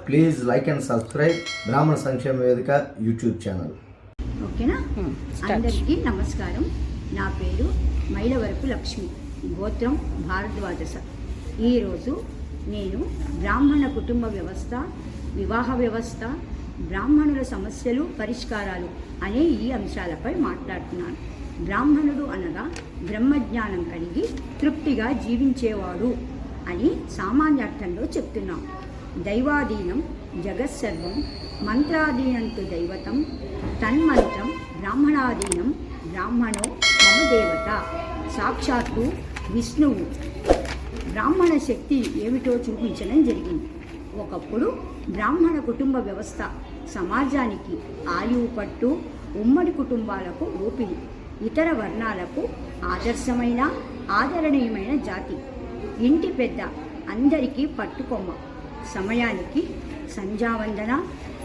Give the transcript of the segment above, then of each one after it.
Please like and subscribe బ్రాహ్మణ సంక్షేమ వేదిక యూట్యూబ్ ఛానల్. ఓకేనా? అందరికీ నమస్కారం. నా పేరు మైలవరపు లక్ష్మి, గోత్రం భారద్వాజ. ఈరోజు నేను బ్రాహ్మణ కుటుంబ వ్యవస్థ, వివాహ వ్యవస్థ, బ్రాహ్మణుల సమస్యలు, పరిష్కారాలు అనే ఈ అంశాలపై మాట్లాడుతున్నాను. బ్రాహ్మణుడు అనగా బ్రహ్మజ్ఞానం కలిగి తృప్తిగా జీవించేవాడు అని సామాన్యార్థంలో చెప్తున్నాం. దైవాధీనం జగత్సర్వం, మంత్రాధీనంతు దైవతం, తన్మంత్రం బ్రాహ్మణాధీనం, బ్రాహ్మణో మమ దేవత. సాక్షాత్తు విష్ణువు బ్రాహ్మణ శక్తి ఏమిటో చూపించడం జరిగింది. ఒకప్పుడు బ్రాహ్మణ కుటుంబ వ్యవస్థ సమాజానికి ఆయువు పట్టు, ఉమ్మడి కుటుంబాలకు ఊపిరి, ఇతర వర్ణాలకు ఆదర్శమైన ఆదరణీయమైన జాతి. ఇంటి పెద్ద అందరికీ పట్టుకొమ్మ. సమయానికి సంధ్యావందన,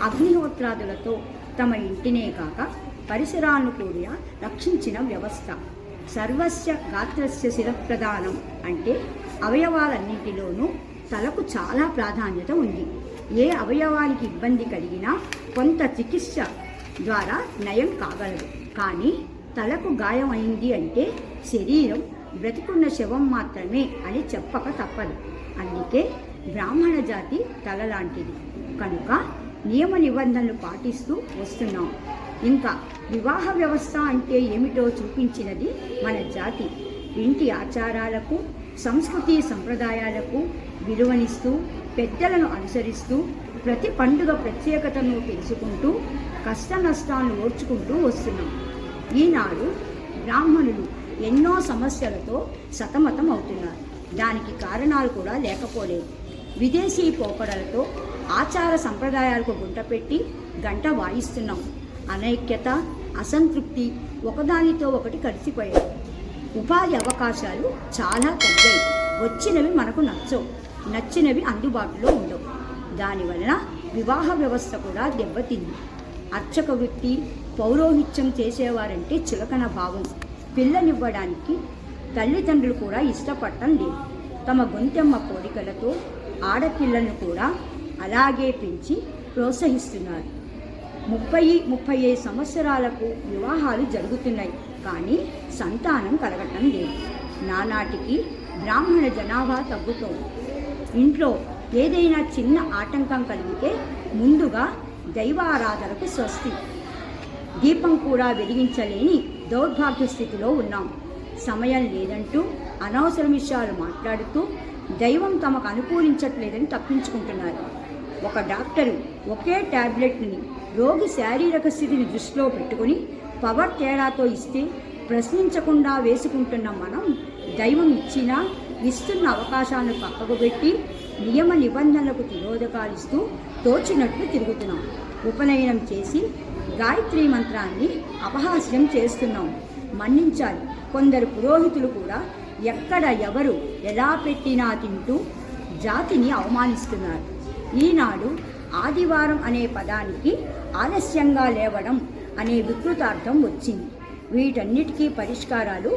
అగ్నిహోత్రాదులతో తమ ఇంటినే కాక పరిసరాలను కూడా రక్షించిన వ్యవస్థ. సర్వస్య గాత్రస్య శిరప్రదానం అంటే అవయవాలన్నింటిలోనూ తలకు చాలా ప్రాధాన్యత ఉంది. ఏ అవయవానికి ఇబ్బంది కలిగినా కొంత చికిత్స ద్వారా నయం కాగలదు. కానీ తలకు గాయం అయింది అంటే శరీరం బ్రతికున్న శవం మాత్రమే అని చెప్పక తప్పదు. అందుకే బ్రాహ్మణ జాతి తల లాంటిది కనుక నియమ నిబంధనలు పాటిస్తూ వస్తున్నాం. ఇంకా వివాహ వ్యవస్థ అంటే ఏమిటో చూపించినది మన జాతి. ఇంటి ఆచారాలకు, సంస్కృతి సంప్రదాయాలకు విలువనిస్తూ, పెద్దలను అనుసరిస్తూ, ప్రతి పండుగ ప్రత్యేకతను తెలుసుకుంటూ, కష్ట నష్టాలను ఓర్చుకుంటూ వస్తున్నాం. ఈనాడు బ్రాహ్మణులు ఎన్నో సమస్యలతో సతమతం అవుతున్నారు. దానికి కారణాలు కూడా లేకపోలేదు. విదేశీ పోకడలతో ఆచార సంప్రదాయాలకు గుంటపెట్టి గంట వాయిస్తున్నాం. అనైక్యత, అసంతృప్తి ఒకదానితో ఒకటి కలిసిపోయాయి. ఉపాధి అవకాశాలు చాలా తగ్గాయి. వచ్చినవి మనకు నచ్చవు, నచ్చినవి అందుబాటులో ఉండవు. దానివలన వివాహ వ్యవస్థ కూడా దెబ్బతింది. అర్చక వృత్తి, పౌరోహిత్యం చేసేవారంటే చులకన భావం. పిల్లనివ్వడానికి తల్లిదండ్రులు కూడా ఇష్టపడటం లేదు. తమ గొంతెమ్మ కోరికలతో ఆడపిల్లలను కూడా అలాగే పెంచి ప్రోత్సహిస్తున్నారు. 30-35 సంవత్సరాలకు వివాహాలు జరుగుతున్నాయి, కానీ సంతానం కలగటం లేదు. నానాటికి బ్రాహ్మణ జనాభా తగ్గుతోంది. ఇంట్లో ఏదైనా చిన్న ఆటంకం కలిగితే ముందుగా దైవారాధనకు స్వస్తి. దీపం కూడా వెలిగించలేని దౌర్భాగ్య స్థితిలో ఉన్నాం. సమయం లేదంటూ అనవసర విషయాలు మాట్లాడుతూ దైవం తమకు అనుకూలించట్లేదని తప్పించుకుంటున్నారు. ఒక డాక్టరు ఒకే ట్యాబ్లెట్ని రోగి శారీరక స్థితిని దృష్టిలో పెట్టుకుని పవర్ తేడాతో ఇస్తే ప్రశ్నించకుండా వేసుకుంటున్న మనం దైవం ఇచ్చినా ఇస్తున్న అవకాశాలను పక్కకు పెట్టి నియమ నిబంధనలకు తిరోధకాలిస్తూ తోచినట్లు తిరుగుతున్నాం. ఉపనయనం చేసి గాయత్రి మంత్రాన్ని అపహాస్యం చేస్తున్నాం. మన్నించాలి. కొందరు పురోహితులు కూడా ఎక్కడ ఎవరు ఎలా పెట్టినా తింటూ జాతిని అవమానిస్తున్నారు. ఈనాడు ఆదివారం అనే పదానికి ఆలస్యంగా లేవడం అనే వికృతార్థం వచ్చింది. వీటన్నిటికీ పరిష్కారాలు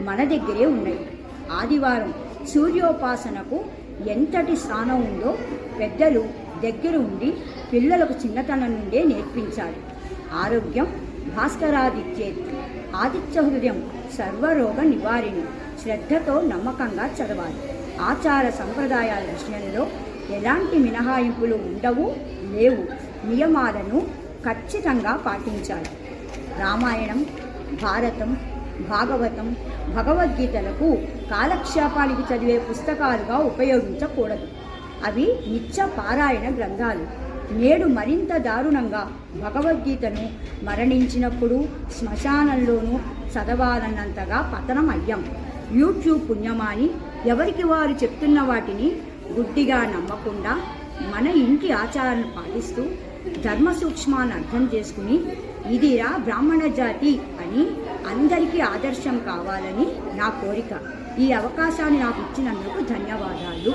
మన దగ్గరే ఉన్నాయి. ఆదివారం సూర్యోపాసనకు ఎంతటి స్థానం ఉందో పెద్దలు దగ్గర ఉండి పిల్లలకు చిన్నతనం నుండే నేర్పించాలి. ఆరోగ్యం భాస్కరాదిత్యేత్, ఆదిత్య హృదయం సర్వరోగ నివారిణి. శ్రద్ధతో నమ్మకంగా చదవాలి. ఆచార సంప్రదాయాల విషయంలో ఎలాంటి మినహాయింపులు ఉండవు, లేవు. నియమాలను ఖచ్చితంగా పాటించాలి. రామాయణం, భారతం, భాగవతం, భగవద్గీతలకు కాలక్షేపానికి చదివే పుస్తకాలుగా ఉపయోగించకూడదు. అవి నిత్య పారాయణ గ్రంథాలు. నేడు మరింత దారుణంగా భగవద్గీతను మరణించినప్పుడు శ్మశానంలోనూ చదవాలన్నంతగా పతనం అయ్యాం. యూట్యూబ్ పుణ్యమాని ఎవరికి వారు చెప్తున్న వాటిని గుడ్డిగా నమ్మకుండా మన ఇంటి ఆచారాలను పాటిస్తూ ధర్మ సూక్ష్మాన్ని అర్థం చేసుకుని ఇదిరా బ్రాహ్మణ జాతి అని అందరికీ ఆదర్శం కావాలని నా కోరిక. ఈ అవకాశాన్ని నాకు ఇచ్చినందుకు ధన్యవాదాలు.